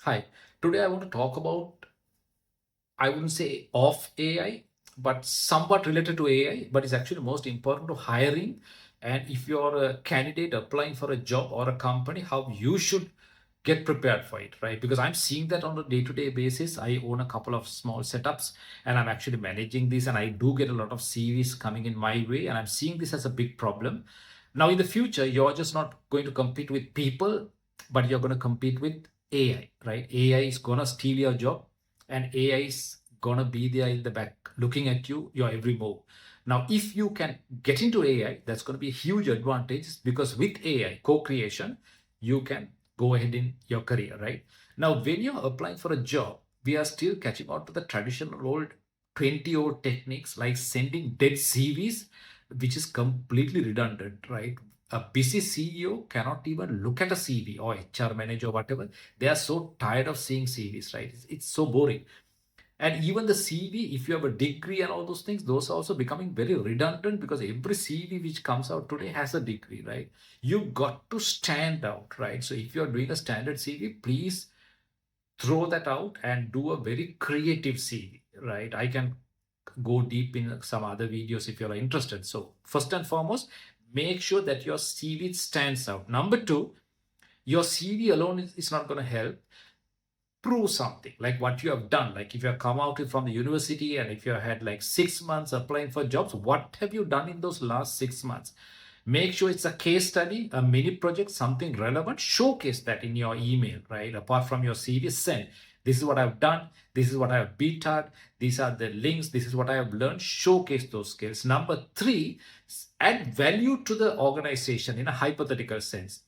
Hi, today I want to talk about, I wouldn't say of AI, but somewhat related to AI, but it's actually most important to hiring. And if you're a candidate applying for a job or a company, how you should get prepared for it, right? Because I'm seeing that on a day-to-day basis. I own a couple of small setups and I'm actually managing this, and I do get a lot of CVs coming in my way, and I'm seeing this as a big problem. Now, in the future, you're just not going to compete with people, but you're going to compete with AI, right? AI is going to steal your job, and AI is going to be there in the back looking at you, your every move. Now, if you can get into AI, that's going to be a huge advantage, because with AI co-creation, you can go ahead in your career, right? Now, when you're applying for a job, we are still catching on to the traditional old 20-old techniques like sending dead CVs, which is completely redundant, right? A busy CEO cannot even look at a CV, or HR manager or whatever. They are so tired of seeing CVs, right? It's so boring. And even the CV, if you have a degree and all those things, those are also becoming very redundant, because every CV which comes out today has a degree, right? You got to stand out, right? So if you're doing a standard CV, please throw that out and do a very creative CV, right? I can go deep in some other videos if you're interested. So first and foremost, make sure that your CV stands out. Number two, your CV alone is not going to help. Prove something, like what you have done. Like if you have come out from the university and if you have had like 6 months applying for jobs, what have you done in those last 6 months? Make sure it's a case study, a mini project, something relevant. Showcase that in your email, right? Apart from your CV, send, this is what I've done, this is what I have beat at, these are the links, this is what I have learned. Showcase those skills. Number three, add value to the organization in a hypothetical sense.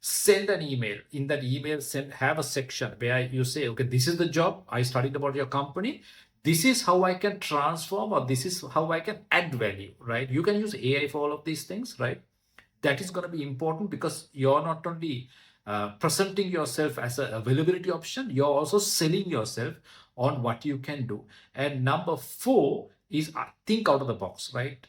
Send an email. In that email, have a section where you say, okay, this is the job I studied about your company, this is how I can transform, or this is how I can add value, right? You can use AI for all of these things, right? That is going to be important, because you're not only presenting yourself as an availability option, you're also selling yourself on what you can do. And number four is think out of the box, right?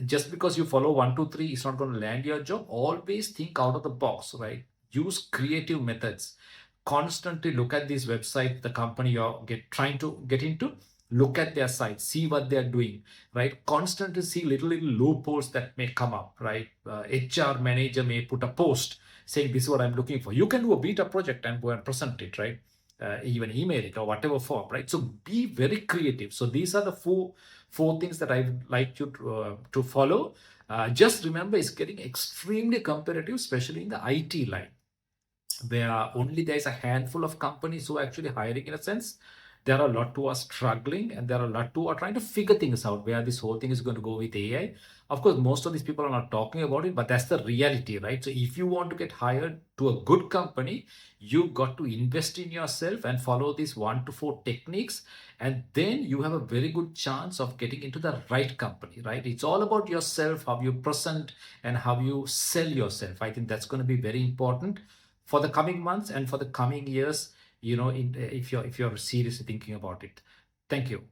Just because you follow one, two, three, it's not going to land your job. Always think out of the box, right? Use creative methods. Constantly look at this website, the company you're trying to get into. Look at their site, see what they're doing, right? Constantly see little loopholes that may come up, right? HR manager may put a post saying, this is what I'm looking for. You can do a beta project and go and present it, right? Even email it or whatever form, right? So be very creative. So these are the four things that I would like you to follow. Just remember, it's getting extremely competitive, especially in the IT line, where only there's a handful of companies who are actually hiring, in a sense. There are a lot who are struggling, and there are a lot who are trying to figure things out where this whole thing is going to go with AI. Of course, most of these people are not talking about it, but that's the reality, right? So if you want to get hired to a good company, you got to invest in yourself and follow these 1 to 4 techniques, and then you have a very good chance of getting into the right company, right? It's all about yourself, how you present and how you sell yourself. I think that's going to be very important for the coming months and for the coming years, if you're seriously thinking about it. Thank you.